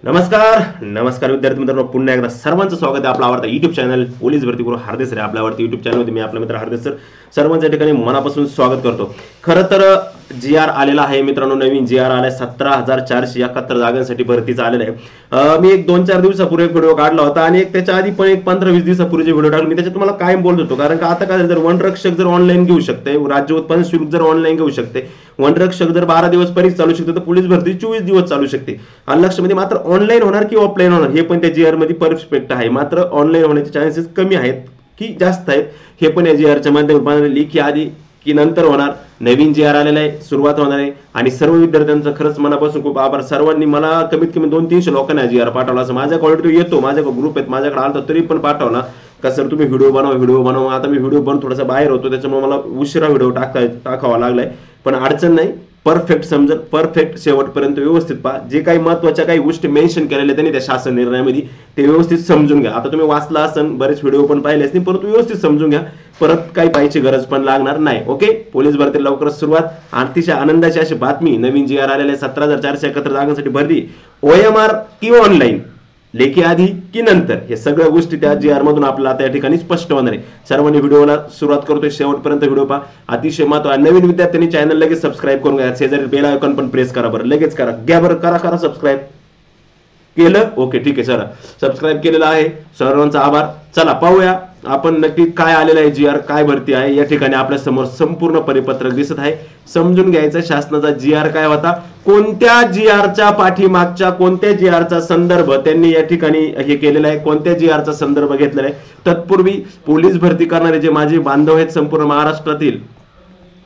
नमस्कार विद्यार्थी मित्रांनो, पुन्हा एकदा सर्वांचं स्वागत आहे आपला आवडता युट्यूब चॅनल पोलीस भरती गुरु हार्दिक सर आपल्या आवडत्या युट्यूब चॅनलमध्ये मी आपला मित्र हार्दिक सर सर्वांच्या ठिकाणी मनापासून स्वागत करतो। खरं तर GR आलेला आहे मित्रांनो, नवीन GR आलाय 17,471 जागांसाठी भरतीचा आलेला आहे। मी एक 2-4 दिवसापूर्वी एक व्हिडिओ काढला होता आणि एक त्याच्या आधी पण एक 15-20 दिवसापूर्वी व्हिडिओ टाकला। मी त्याच्यात तुम्हाला कायम बोलत होतो, कारण का आता काय जर वनरक्षक जर ऑनलाईन घेऊ शकते, राज्य उत्पादन शुल्क जर ऑनलाईन घेऊ शकते, वनरक्षक जर 12 दिवस परीक्षा चालू शकते, तर पोलीस भरती 24 दिवस चालू शकते। आणि लक्षामध्ये मात्र ऑनलाईन होणार की ऑफलाईन होणार हे पण त्या GR मध्ये परफेक्ट आहे, मात्र ऑनलाईन होण्याचे चान्सेस कमी आहेत की जास्त आहेत हे पण या GR च्या माध्यमातून लिखी आधी की नंतर होणार। नवीन GR आलेला आहे, सुरुवात होणार आहे आणि सर्व विद्यार्थ्यांचं खरंच मनापासून खूप आभार। सर्वांनी मला कमीत कमी 200-300 लोकांना GR पाठवला, असं माझ्या क्वालिटी येतो, माझ्याकडे ग्रुप आहेत, माझ्याकडे आलता तरी पण पाठवला का सर तुम्ही व्हिडिओ बनवा। आता मी व्हिडिओ बनवून थोडासा बाहेर होतो, त्याच्यामुळे मला उशिरा व्हिडिओ टाकावा लागलाय, पण अडचण नाही, परफेक्ट समजेल, परफेक्ट शेवटपर्यंत व्यवस्थित पहा। जे काही महत्त्वाच्या काही गोष्टी मेन्शन केलेल्या त्यांनी त्या शासन निर्णयामध्ये ते व्यवस्थित समजून घ्या। आता तुम्ही वाचला असन, बरेच व्हिडिओ पण पाहिले असतील, परंतु व्यवस्थित समजून घ्या, परत काही पाहायची गरज पण लागणार नाही। ओके, पोलीस भरती लवकरच सुरुवात। अतिशय आनंदाची अशी बातमी, नवीन GR आलेल्या 17,471 जागांसाठी भरती, OMR की ऑनलाईन, लेखी आधी की नंतर, हे सगळ्या गोष्टी त्या GR मधून आपल्याला त्या ठिकाणी स्पष्ट होणार आहे। सर्वांनी व्हिडिओला सुरुवात करतोय, शेवटपर्यंत व्हिडिओ पहा, अतिशय महत्त्व आहे। नवीन विद्यार्थ्यांनी चॅनल लगेच सबस्क्राईब करून घ्या, शेजारी बेल आयकॉन पण प्रेस करा, बरं लगेच करा, घ्या बरं, करा सबस्क्राईब केलं, ओके ठीक आहे सर, सबस्क्राईब केलेलं आहे, सर्वांचा आभार। चला पाहूया आपण नक्की काय आलेलं आहे, GR काय भरती आहे। या ठिकाणी आपल्या समोर संपूर्ण परिपत्रक दिसत आहे, समजून घ्यायचं शासनाचा GR काय होता, कोणत्या GR च्या पाठीमागच्या कोणत्या GR चा संदर्भ त्यांनी या ठिकाणी हे केलेला आहे, कोणत्या GR चा संदर्भ घेतलेला आहे। तत्पूर्वी पोलीस भरती करणारे जे माझे बांधव आहेत संपूर्ण महाराष्ट्रातील,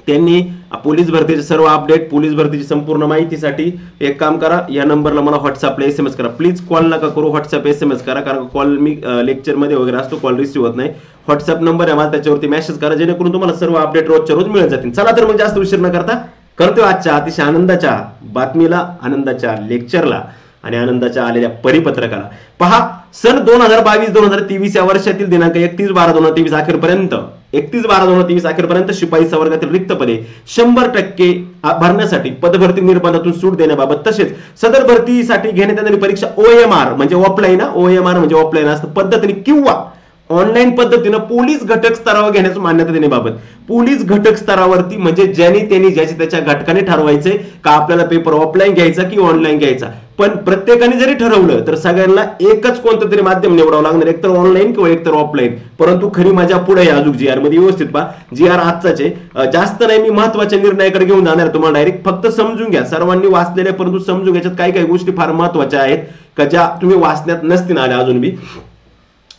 त्यांनी पोलीस भरतीचे सर्व अपडेट, पोलीस भरतीची संपूर्ण माहितीसाठी एक काम करा, या नंबरला मला व्हॉट्सअपला SMS करा, प्लीज कॉल नका करू, व्हॉट्सअप SMS करा, कारण कॉल मी लेक्चर मध्ये वगैरे असतो, कॉल रिसिव्ह होत नाही। व्हॉट्सअप नंबर आहे माझा, त्याच्यावरती मेसेज करा, जेणेकरून तुम्हाला सर्व अपडेट रोजच्या रोज मिळत जातील। चला तर मग जास्त उशीर न करता करतोय आजच्या अतिशय आनंदाच्या बातमीला, आनंदाच्या लेक्चरला आणि आनंदाच्या आलेल्या परिपत्रकाला। पहा, सन 2022-2023 या वर्षातील दिनांक 31/12/2023 अखेरपर्यंत 31/12/2023 अखेरपर्यंत शिपाई संवर्गातील रिक्त पदे 100% भरण्यासाठी पदभरती निर्बंधातून सूट देण्याबाबत, तसेच सदर भरतीसाठी घेण्यात येणारी परीक्षा OMR म्हणजे ऑफलाईन, OMR म्हणजे ऑफलाईन असतं पद्धतीने किंवा ऑनलाईन पद्धतीने पोलीस घटक स्तरावर घेण्याची मान्यता देण्याबाबत। पोलीस घटक स्तरावरती म्हणजे ज्याची त्याच्या घटकाने ठरवायचे का आपल्याला पेपर ऑफलाईन घ्यायचा की ऑनलाईन घ्यायचा, पण प्रत्येकाने जरी ठरवलं तर सगळ्यांना एकच कोणतं तरी माध्यम निवडावं लागणार, एकतर ऑनलाईन किंवा एकतर ऑफलाईन। परंतु खरी मजा पुढे अजून GR मध्ये व्यवस्थित पहा, GR आजचाच आहे, जास्त नाही मी महत्त्वाच्या निर्णयाकडे घेऊन जाणार तुम्हाला, डायरेक्ट फक्त समजून घ्या, सर्वांनी वाचलेले परंतु समजून घ्यायच्यात काही गोष्टी फार महत्त्वाच्या आहेत का ज्या तुम्ही वाचण्यात नसतील आल्या अजून बी।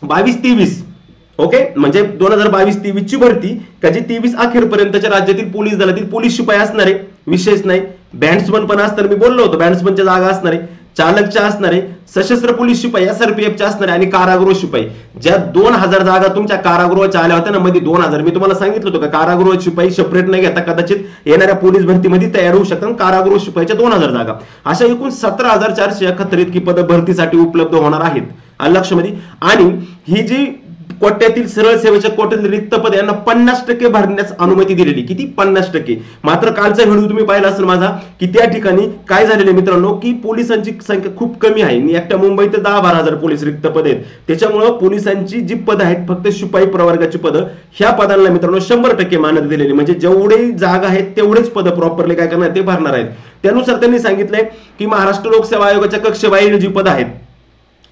22-23 ओके, म्हणजे 2022-23 ची भरती का जी 23 अखेरपर्यंतच्या राज्यातील पोलीस दलातील पोलीस शिपाई असणार आहे, विशेष नाही, बँड्समन पण असणार, मी बोललो होतो बँड्समनच्या जागा असणार आहे, चालकच्या असणार आहे, सशस्त्र पोलीस शिपाई SRPF च्या असणार आहे आणि कारागृह शिपाई। ज्या 2000 जागा तुमच्या कारागृहाच्या आल्या होत्या ना मध्ये 2000, मी तुम्हाला सांगितलं होतं का कारागृह शिपाई सेपरेट नाही घेता कदाचित येणाऱ्या पोलीस भरतीमध्ये तयार होऊ शकतात, कारागृह शिपाईच्या 2000 जागा, अशा एकूण 17,471 इतकी पद भरतीसाठी उपलब्ध होणार आहेत लक्षामध्ये। आणि ही जी कोट्यातील सरळ सेवेच्या कोट्यातील रिक्त पद यांना 50% भरण्यास अनुमती दिलेली, किती 50%। मात्र कालचा व्हिडिओ तुम्ही पाहिला असेल माझा की त्या ठिकाणी काय झालेले मित्रांनो की पोलिसांची संख्या खूप कमी आहे, एकट्या मुंबईत 10-12 हजार पोलीस रिक्त पद आहेत, त्याच्यामुळे पोलिसांची जी पद आहेत फक्त शिपाई प्रवर्गाची पद, ह्या पदांना मित्रांनो 100% मान्यता दिलेली, म्हणजे जेवढे जागा आहेत तेवढेच पद प्रॉपरली काय करणार ते भरणार आहेत। त्यानुसार त्यांनी सांगितलंय की महाराष्ट्र लोकसेवा आयोगाच्या कक्षेबाहेर जी पद आहेत,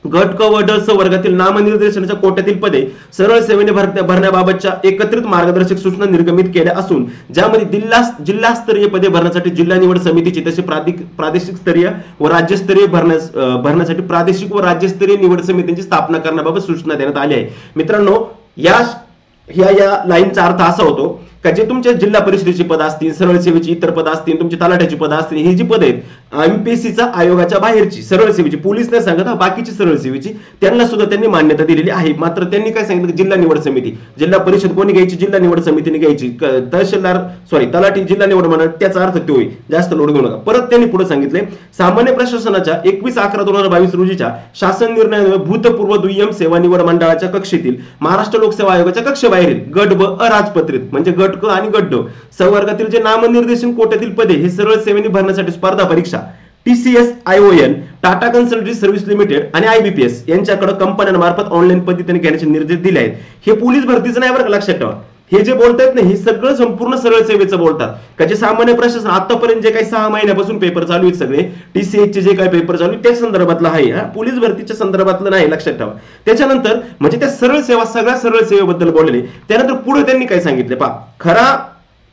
गट क व ड वर्गातील नामनिर्देशनाच्या कोट्यातील पदे सरळ सेवेने भरण्याबाबतच्या एकत्रित मार्गदर्शक सूचना निर्गमित केल्या असून, ज्यामध्ये जिल्हास्तरीय पदे भरण्यासाठी जिल्हा निवड समितीची, तसे प्रादेशिक स्तरीय व राज्यस्तरीय भरण्यासाठी प्रादेशिक व राज्यस्तरीय निवड समितींची स्थापना करण्याबाबत सूचना देण्यात आली आहे। मित्रांनो, या लाईनचा अर्थ असा होतो का जे तुमच्या जिल्हा परिषदेची पद असतील, सरळ सेवेची इतर पद असतील, तुमची तलाठ्याची पद असतील, ही जी पद आहेत MPSCचा आयोगाच्या बाहेरची सरळ सेवेची, पोलीस नाही सांगत बाकीची सरळ सेवेची, त्यांना सुद्धा त्यांनी मान्यता दिलेली आहे। मात्र त्यांनी काय सांगितलं, जिल्हा निवड समिती, जिल्हा परिषद कोणी घ्यायची, जिल्हा निवड समितीने घ्यायची, तलाठी जिल्हा निवड म्हणा, त्याचा अर्थ तो जास्त लोड घेऊ नका। परत त्यांनी पुढे सांगितले, सामान्य प्रशासनाच्या 21/11/2022 रोजीच्या शासन निर्णयामुळे भूतपूर्व दुय्यम सेवा निवड मंडळाच्या कक्षेतील महाराष्ट्र लोकसेवा आयोगाच्या कक्षेबाहेरील गट ब अराजपत्रित म्हणजे गट क आणि गट ड संवर्गातील जे नामनिर्देशन कोट्यातील पदे हे सरळ सेवेने भरण्यासाठी स्पर्धा परीक्षा TCS ION, Tata consultancy service limited आणि IBPS यांच्याकडे कंपन्यांमार्फत ऑनलाईन पद्धतीने घेण्याचे निर्देश दिले आहेत. हे पोलीस भरतीचं नाही बरं, लक्षात ठेवा. हे जे बोलतायत ना, हे सगळं संपूर्ण सरळ सेवेचं बोलतात. का जे सामान्य प्रशासन आतापर्यंत जे काही 6 महिन्यापासून पेपर चालू आहेत सगळे TCS चे जे काही पेपर चालू आहेत त्या संदर्भातलं आहे, पोलीस भरतीच्या संदर्भातलं नाही, लक्षात ठेवा. त्याच्यानंतर म्हणजे त्या सरळ सेवा, सगळ्या सरळ सेवेबद्दल बोलले. त्यानंतर पुढे त्यांनी काय सांगितले पहा, खरा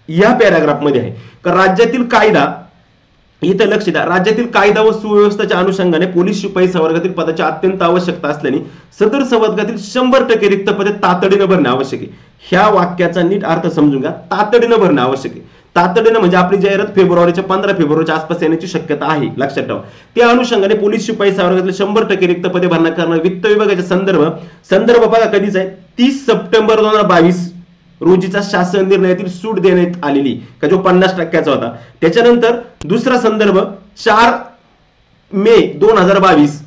या पॅराग्राफ मध्ये आहे का राज्यातील कायदा, इथं लक्ष द्या, राज्यातील कायदा व सुव्यवस्थेच्या अनुषंगाने पोलीस शिपाई संवर्गातील पदाची अत्यंत आवश्यकता असल्याने सदर संवर्गातील 100% रिक्त पदे तातडीने भरणे आवश्यक आहे. ह्या वाक्याचा नीट अर्थ समजून घ्या. तातडीने भरणे आवश्यक आहे. तातडीने म्हणजे आपली जाहिरात 15 फेब्रुवारीच्या आसपास येण्याची शक्यता आहे, लक्षात ठेवा. त्या अनुषंगाने पोलीस शिपाई संवर्गातील 100% रिक्त पदे भरणार करणार वित्त विभागाचे संदर्भ बघा कधीच आहे, 30 सप्टेंबर 2022 रोजीचा शासन निर्णयातील सूट देण्यात आलेली का जो 50% होता. त्याच्यानंतर दुसरा संदर्भ 4 मे 2022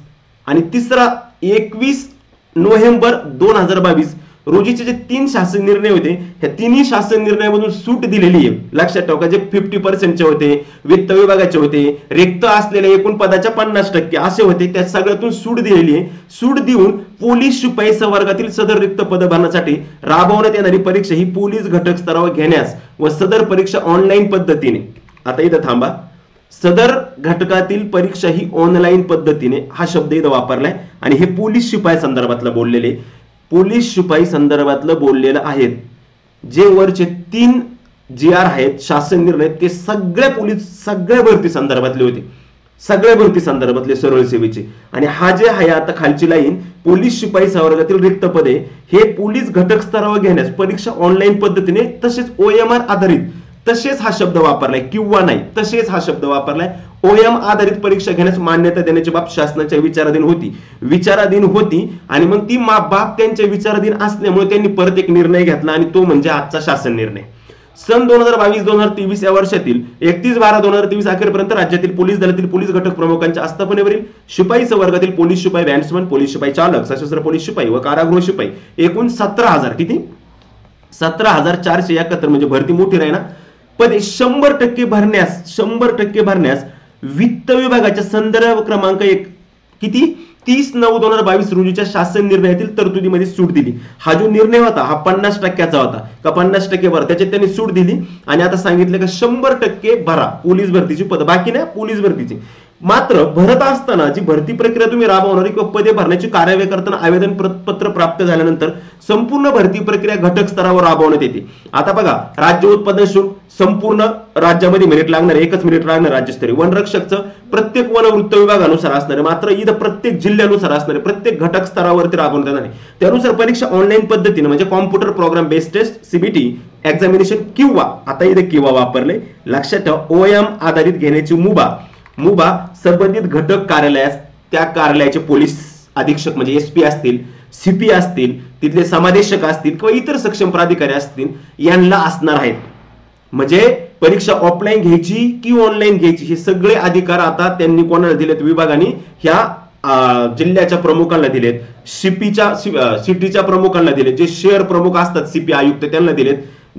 आणि तिसरा 21 नोव्हेंबर 2022 रोजीचे जे 3 शासन निर्णय होते, ह्या तिन्ही शासन निर्णयामधून सूट दिलेली आहे, लक्षात ठेवा. जे 50% होते, वित्त विभागाचे होते, रिक्त असलेल्या एकूण पदाच्या 50% असे होते, त्या सगळ्यातून सूट दिलेली आहे. सूट देऊन पोलीस शिपाई संवर्गातील सदर रिक्त पद भरण्यासाठी राबवण्यात येणारी परीक्षा ही पोलीस घटक स्तरावर घेण्यास व सदर परीक्षा ऑनलाईन पद्धतीने, आता इथं थांबा, सदर घटकातील परीक्षा ही ऑनलाईन पद्धतीने हा शब्द इथं वापरलाय आणि हे पोलीस शिपाई संदर्भातलं बोललेले, पोलीस शिपाई संदर्भातलं बोललेलं आहेत. जे वरचे 3 GR आहेत शासन निर्णय, ते सगळ्या भरती संदर्भातले होते, सगळ्या भरती संदर्भातले सरळ सेवेचे. आणि हा जे आहे आता खालची लाईन, पोलीस शिपाई संवर्गातील रिक्त पदे हे पोलीस घटक स्तरावर घेण्यास परीक्षा ऑनलाईन पद्धतीने तसेच OMR आधारित, तसेच हा शब्द वापरलाय, किंवा नाही, तसेच हा शब्द वापरलाय. OM आधारित परीक्षा घेण्यास मान्यता देण्याची बाब शासनाच्या विचाराधीन होती आणि मग ती बाब त्यांच्या विचाराधीन असल्यामुळे त्यांनी परत एक निर्णय घेतला आणि तो म्हणजे आजचा शासन निर्णय. सन 2022-2023 या वर्षातील 31/12/2023 अखेरपर्यंत राज्यातील पोलीस दलातील पोलीस घटक प्रमुखांच्या आस्थापनेवरील शिपाई संवर्गातील पोलीस शिपाई, बॅट्समन, पोलीस शिपाई चालक, सशस्त्र पोलीस शिपाई व कारागृह शिपाई एकूण 17,000 किती 17,471 म्हणजे भरती मोठी राही ना, पदे 100% भरण्यास वित्त विभागाच्या संदर्भ क्रमांक 1 किती 30/9/2022 रोजीच्या शासन निर्णयातील तरतुदीमध्ये सूट दिली. हा जो निर्णय होता हा 50% होता का 50% भरा, त्याच्यात त्यांनी सूट दिली आणि आता सांगितलं का 100% भरा पोलीस भरतीची पद, बाकी नाही पोलीस भरतीची. मात्र भरत असताना जी भरती प्रक्रिया तुम्ही राबवणारी किंवा पदे भरण्याची कार्यवाही करताना आवेदन पत्र प्राप्त झाल्यानंतर संपूर्ण भरती प्रक्रिया घटक स्तरावर राबवण्यात येते. आता बघा, राज्य उत्पादन शुल्क संपूर्ण राज्यामध्ये मेरिट लागणार, एकच मेरिट लागणार राज्यस्तरीय. वनरक्षकचं प्रत्येक वन वृत्त विभागानुसार असणारे, मात्र इथं प्रत्येक जिल्ह्यानुसार असणारे, प्रत्येक घटक स्तरावरती राबवण्यात येणार आहे. त्यानुसार परीक्षा ऑनलाईन पद्धतीने म्हणजे computer program based test CBT examination किंवा, आता इथे किंवा वापरले, लक्षात ठेवा, OM आधारित घेण्याची मुभा संबंधित घटक कार्यालयास त्या कार्यालयाचे पोलीस अधीक्षक म्हणजे SP असतील, CP असतील, तिथले समादेशक असतील किंवा इतर सक्षम प्राधिकारी असतील यांना असणार आहेत. म्हणजे परीक्षा ऑफलाईन घ्यायची की ऑनलाईन घ्यायची हे सगळे अधिकार आता त्यांनी कोणाला दिलेत, विभागाने ह्या जिल्ह्याच्या प्रमुखांना दिलेत, सिटीच्या प्रमुखांना दिलेत, जे शहर प्रमुख असतात CP आयुक्त त्यांना दिलेत,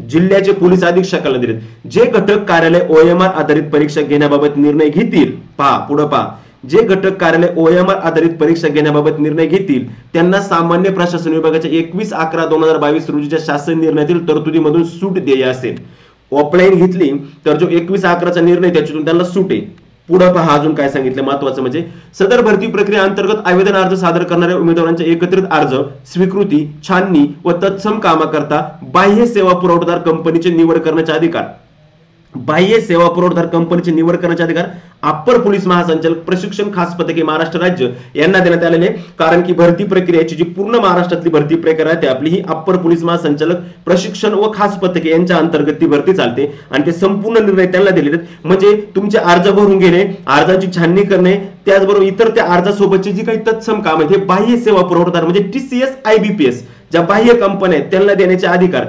जिल्ह्याचे पोलीस अधीक्षकांना दिलेत. जे घटक कार्यालय OMR आधारित परीक्षा घेण्याबाबत निर्णय घेतील, पुढे पहा, जे घटक कार्यालय OMR आधारित परीक्षा घेण्याबाबत निर्णय घेतील त्यांना सामान्य प्रशासन विभागाच्या 21/11/2022 रोजीच्या शासन निर्णयातील तरतुदीमधून सूट देय असेल. ऑफलाईन घेतली तर जो 21/11चा निर्णय त्याच्यातून त्यांना सूट आहे. पुढे पहा अजून काय सांगितलं महत्वाचं, म्हणजे सदर भरती प्रक्रिया अंतर्गत आवेदन अर्ज सादर करणाऱ्या उमेदवारांच्या एकत्रित अर्ज, स्वीकृती, छाननी व तत्सम कामाकरता बाह्य सेवा पुरवठादार कंपनीचे निवड करण्याचे अधिकार, अप्पर पोलीस महासंचालक प्रशिक्षण खास पथके महाराष्ट्र राज्य यांना देण्यात आलेले. कारण की भरती प्रक्रियेची जी पूर्ण महाराष्ट्रातली भरती प्रक्रिया आहे आपली ही अप्पर पोलीस महासंचालक प्रशिक्षण व खास पथके यांच्या अंतर्गत ती भरती चालते आणि ते संपूर्ण निर्णय त्यांना दिलेले. म्हणजे तुमचे अर्ज भरून घेणे, अर्जाची छाननी करणे, त्याचबरोबर इतर त्या अर्जासोबतची जी काही तत्सम काम आहेत हे बाह्य सेवा पुरवठादार म्हणजे TCS IBPS ज्या बाह्य कंपन्या आहेत त्यांना देण्याचे अधिकार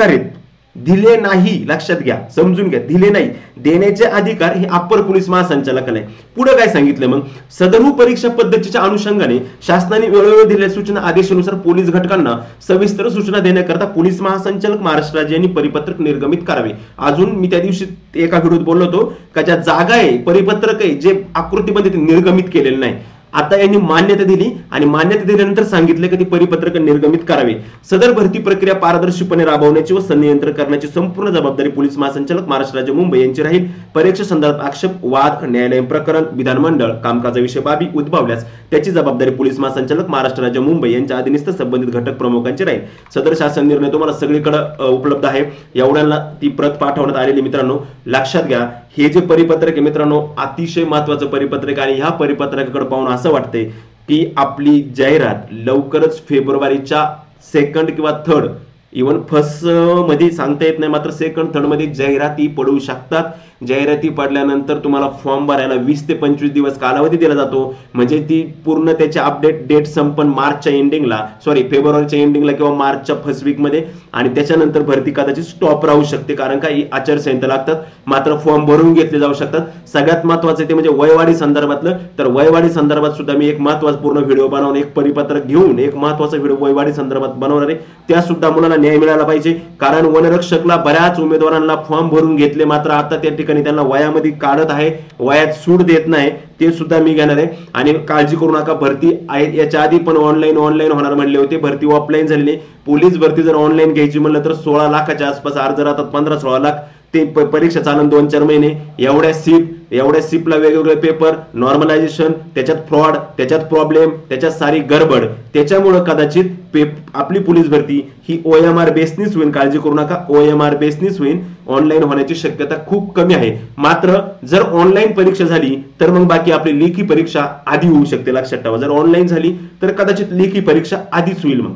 आहेत. दिले नाही, लक्षात घ्या, समजून घ्या, दिले नाही. देण्याचे अधिकार हे अप्पर पोलीस महासंचालकाला आहे. पुढे काय सांगितलं मग, सदर परीक्षा पद्धतीच्या अनुषंगाने शासनाने वेळोवेळी दिलेल्या सूचना आदेशानुसार पोलीस घटकांना सविस्तर सूचना देण्याकरता पोलीस महासंचालक महाराष्ट्र राज्य यांनी परिपत्रक निर्गमित करावे. अजून मी त्या दिवशी एका व्हिडिओत बोललो होतो का ज्या जागा आहे, परिपत्रक आहे, जे आकृतीमध्ये निर्गमित केलेलं नाही, आता यांनी मान्यता दिली आणि मान्यता दिल्यानंतर सांगितले की ती परिपत्रक निर्गमित करावे. सदर भरती प्रक्रिया पारदर्शीपणे राबवण्याची व संनियंत्रण करण्याची संपूर्ण जबाबदारी पोलीस महासंचालक महाराष्ट्र राज्य मुंबई यांची राहील. परीक्षा संदर्भात आक्षेप, वाद, न्यायालयीन प्रकरण, विधानमंडळ कामकाजाविषयी बाबी उद्भवल्यास त्याची जबाबदारी पोलीस महासंचालक महाराष्ट्र राज्य मुंबई यांच्या अधीनस्थ संबंधित घटक प्रमुखांची राहील. सदर शासन निर्णय तुम्हाला सगळीकडे उपलब्ध आहे. एवढ्यांना ती प्रत पाठवण्यात आलेली. मित्रांनो लक्षात घ्या, हे जे परिपत्रक आहे मित्रांनो अतिशय महत्वाचं परिपत्रक आणि ह्या परिपत्रकाकडे पाहून असं वाटतंय की आपली जाहिरात लवकरच फेब्रुवारीच्या 2nd किंवा 3rd, इव्हन फर्स्ट मध्ये सांगता येत नाही, मात्र 2nd 3rd मध्ये जाहिराती पडू शकतात. जाहिराती पडल्यानंतर तुम्हाला फॉर्म भरायला 20 ते 25 दिवस कालावधी दिला जातो. म्हणजे ती पूर्ण त्याचे अपडेट डेट संपन मार्चच्या एंडिंगला, फेब्रुवारीच्या एंडिंगला किंवा मार्चच्या फर्स्ट वीक मध्ये, आणि त्याच्यानंतर भरती कदाचित स्टॉप राहू शकते कारण काही आचारसंहिता लागतात. मात्र फॉर्म भरून घेतले जाऊ शकतात. सगळ्यात महत्वाचं ते म्हणजे वयवाढी संदर्भातलं. तर वयवाढी संदर्भात सुद्धा मी एक महत्त्वपूर्ण व्हिडिओ बनवून, एक परिपत्रक घेऊन एक महत्वाचा व्हिडिओ वयवाढी संदर्भात बनवणार आहे. त्या सुद्धा मुलांना न्याय मिळाला पाहिजे, कारण वनरक्षकला बऱ्याच उमेदवारांना फॉर्म भरून घेतले, मात्र आता त्या ठिकाणी त्यांना वयामध्ये काढत आहे, वयात सूट देत नाही. ते सुद्धा मी घेणार आहे. आणि काळजी करू नका, भरती याच्या आधी पण ऑनलाईन होणार म्हणले होते, भरती ऑफलाईन झालेली. पोलीस भरती जर ऑनलाईन घ्यायची म्हणलं तर 16 लाखाच्या आसपास अर्ज राहतात, 15-16 लाख. ते परीक्षा चालन 2-4 महिने. एवढ्या सीपला वेगवेगळे पेपर, नॉर्मलायझेशन, त्याच्यात फ्रॉड, त्याच्यात प्रॉब्लेम, त्याच्यात सारी गडबड. त्याच्यामुळे कदाचित आपली पोलीस भरती ही OMR बेसनीच होईल. काळजी करू नका, OMR बेसनीच होईल. ऑनलाईन होण्याची शक्यता खूप कमी आहे. मात्र जर ऑनलाईन परीक्षा झाली तर मग बाकी आपली लेखी परीक्षा आधी होऊ शकते. लक्षात ठेवा, जर ऑनलाईन झाली तर कदाचित लेखी परीक्षा आधीच होईल. मग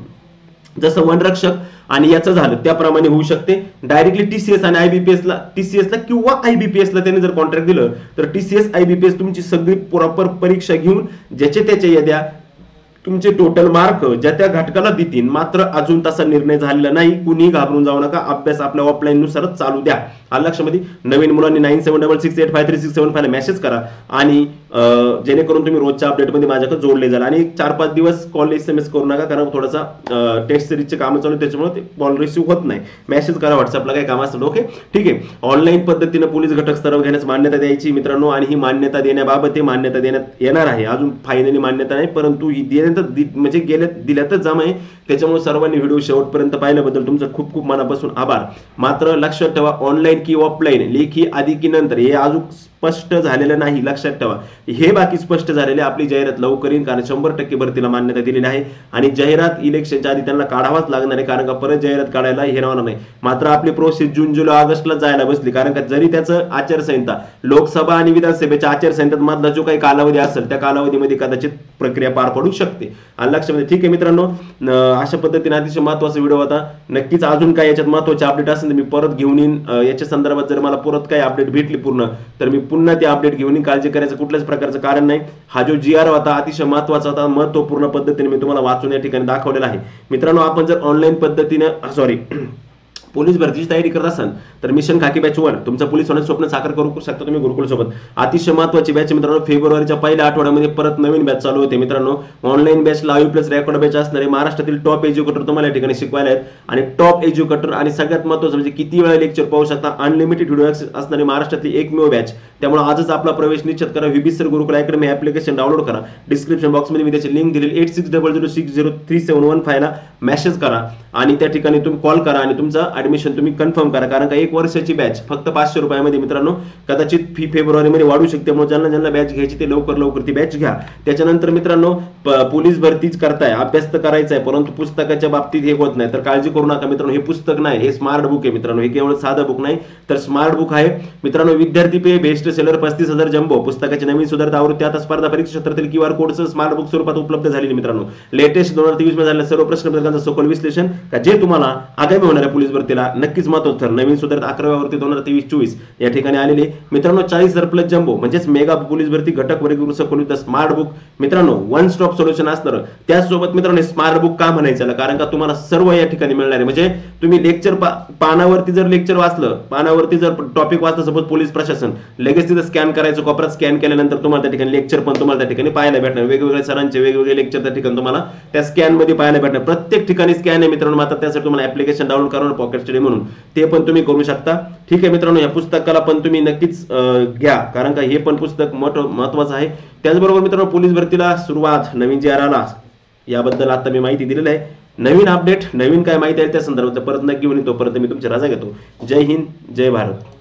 जसं वनरक्षक आणि याचं झालं त्याप्रमाणे होऊ शकते. डायरेक्टली TCS आणि IBPS ला, TCS ला किंवा IBPS ला त्यांनी जर कॉन्ट्रॅक्ट दिलं तर TCS IBPS तुमची सगळी प्रॉपर परीक्षा घेऊन ज्याचे याद्या तुमचे टोटल मार्क ज्या त्या घटकाला देतील. मात्र अजून तसा निर्णय झालेला नाही. कुणी घाबरून जाऊ नका, अभ्यास आपल्या ऑफलाईन नुसारच चालू द्या. लक्षामध्ये नवीन मुलांनी 9766853675 ला मेसेज करा आणि जेणेकरून तुम्ही रोजच्या अपडेटमध्ये माझ्याकडे जोडले जाल. आणि 4-5 दिवस कॉल SMS करू नका, कारण थोडासा टेस्ट सिरीजचे काम चालू, त्याच्यामुळे ते कॉल रिसिव्ह होत नाही. मेसेज करा व्हॉट्सअपला, काही काम असेल. ओके, ठीक आहे. ऑनलाईन पद्धतीने पोलीस घटक स्तरावर घेण्यास मान्यता द्यायची मित्रांनो, आणि ही मान्यता देण्याबाबत मान्यता देण्यात येणार आहे. अजून फायनली मान्यता नाही, परंतु ही म्हणजे दिल्यातच जमा आहे. त्याच्यामुळे सर्वांनी व्हिडिओ शेवटपर्यंत पाहिल्याबद्दल तुमचं खूप खूप मनापासून आभार. मात्र लक्षात ठेवा, ऑनलाईन की ऑफलाईन, लेखी आधी की नंतर, हे अजून स्पष्ट झालेलं नाही. लक्षात ठेवा, हे बाकी स्पष्ट झालेले. आपली जाहिरात लवकर येईल, कारण 100% भरतीला मान्यता दिलेली आहे. आणि जाहिरात इलेक्शनच्या आधी त्यांना काढावाच लागणार आहे, कारण का परत जाहिरात काढायला हे राहणार नाही. मात्र आपली प्रोसेस जून, जुलै, ऑगस्टला जायला बसली, कारण का जरी त्याचं आचारसंहिता, लोकसभा आणि विधानसभेच्या आचारसंहितेत मधला जो काही कालावधी असेल त्या कालावधीमध्ये कदाचित प्रक्रिया पार पडू शकते. आणि लक्षामध्ये, ठीक आहे मित्रांनो, अशा पद्धतीने अतिशय महत्वाचा व्हिडिओ होता. नक्कीच अजून काय याच्यात महत्वाचे अपडेट असेल तर मी परत घेऊन येईन. याच्या संदर्भात जर मला परत काही अपडेट भेटली पूर्ण, तर मी पुन्हा ते अपडेट घेऊन येईन. काळजी करायचं कुठल्याच प्रकारचं कारण नाही. हा जो GR होता अतिशय महत्वाचा होता, महत्वपूर्ण पद्धतीने मी तुम्हाला वाचून या ठिकाणी दाखवलेला आहे. मित्रांनो, आपण जर ऑनलाईन पद्धतीने पोलीस भरतीची तयारी करत असाल तर मिशन खाकी बॅच 1 तुमचं पोलीस होण्याचं स्वप्न साकार करू शकता तुम्ही गुरुकुल सोबत. अतिशय महत्वाची बॅच मित्रांनो. फेब्रुवारीच्या पहिल्या आठवड्यामध्ये परत नवीन बॅच चालू होते मित्रांनो. Online batch live plus record batch असणारे महाराष्ट्रातील टॉप एज्युकेटर तुम्हाला या ठिकाणी शिकवायला आहेत. आणि टॉप एज्युकेटर आणि सगळ्यात महत्वाचं म्हणजे किती वेळा लेक्चर पाहू शकता, अनलिमिटेड व्हिडिओ असणारी महाराष्ट्रातली एकमेव बॅच. त्यामुळे आजच आपला प्रवेश निश्चित करा. विबिसर गुरुकुल अकॅडमी ऍप्लिकेशन डाउनलोड करा. डिस्क्रिप्शन बॉक्समध्ये मी त्याची लिंक दिलेली. 8600603715 ला मेसेज करा आणि त्या ठिकाणी तुम्ही कॉल करा आणि तुमचं ऍडमिशन तुम्ही कन्फर्म करा. कारण का 1 वर्षाची बॅच फक्त 500 रुपयामध्ये मित्रांनो. कदाचित फी फेब्रुवारीमध्ये वाढू शकते, त्यामुळे ज्यांना बॅच घ्यायची ते लवकर ती बॅच घ्या. त्याच्यानंतर मित्रांनो, पोलीस भरतीच करताय, अभ्यास तर करायचा आहे, परंतु पुस्तकाच्या बाबतीत हे होत नाही. तर काळजी करू नका मित्रांनो, हे पुस्तक नाही, हे स्मार्ट बुक आहे मित्रांनो. हे केवळ साधं बुक नाही तर स्मार्ट बुक आहे मित्रांनो. विद्यार्थी पे बेस्ट सेलर 35,000 जम्बो पुस्तकाची नवीन सुधारित आवृत्ती आता स्पर्धा परीक्षा क्षेत्रातील QR कोडसह स्मार्ट बुक स्वरूपात उपलब्ध झालेली मित्रांनो. लेटेस्ट 2023 मध्ये झालेल्या सर्व प्रश्न पत्रिकांचं सखोल विश्लेषण, का जे तुम्हाला आगामी होणाऱ्या पोलीस भरती भरतीला नक्कीच महत्त्वाचं ठरेल. नवीन सुधारित 11व्या भरती 2023-24 या ठिकाणी आलेली मित्रांनो 40,000 प्लस जम्बो म्हणजेच मेगा पोलीस भरती घटक वर्गीकृत सखोल स्मार्ट बुक मित्रांनो वन स्टॉप सोल्युशन असणार. त्याचसोबत मित्रांनो स्मार्ट बुक का म्हणायचं कारण का तुम्हाला सर्व या ठिकाणी मिळणार आहे. म्हणजे तुम्ही लेक्चर पानावरती जर लेक्चर वाचलं, पानावरती जर टॉपिक वाचलं सपोज पोलीस प्रशासन, लगेच तिथं स्कॅन करायचं, कोपऱ्यात स्कॅन केल्यानंतर तुम्हाला त्या ठिकाणी लेक्चर पण तुम्हाला त्या ठिकाणी पाहायला भेटणार. वेगवेगळ्या सरांचे वेगवेगळे लेक्चर त्या ठिकाणी तुम्हाला त्या स्कॅन मध्ये पाहायला भेटणार. प्रत्येक ठिकाणी स्कॅन आहे मित्रांनो. आता त्यासाठी तुम्हाला ऍप्लिकेशन डाउनलोड करून पॉकेट स्टडी म्हणून ते पण तुम्ही करू शकता. ठीक आहे मित्रांनो, या पुस्तकाला पण तुम्ही नक्कीच घ्या कारण का हे पण पुस्तक महत्वाचं आहे. त्याचबरोबर मित्रांनो पोलीस भरतीला सुरुवात नवीन जे आला याबद्दल आता मी माहिती दिलेली आहे. नवीन अपडेट नवीन काय माहिती आहे त्या संदर्भात परत नक्की घेऊन तोपर्यंत मी तुमची रजा घेतो. जय हिंद, जय भारत.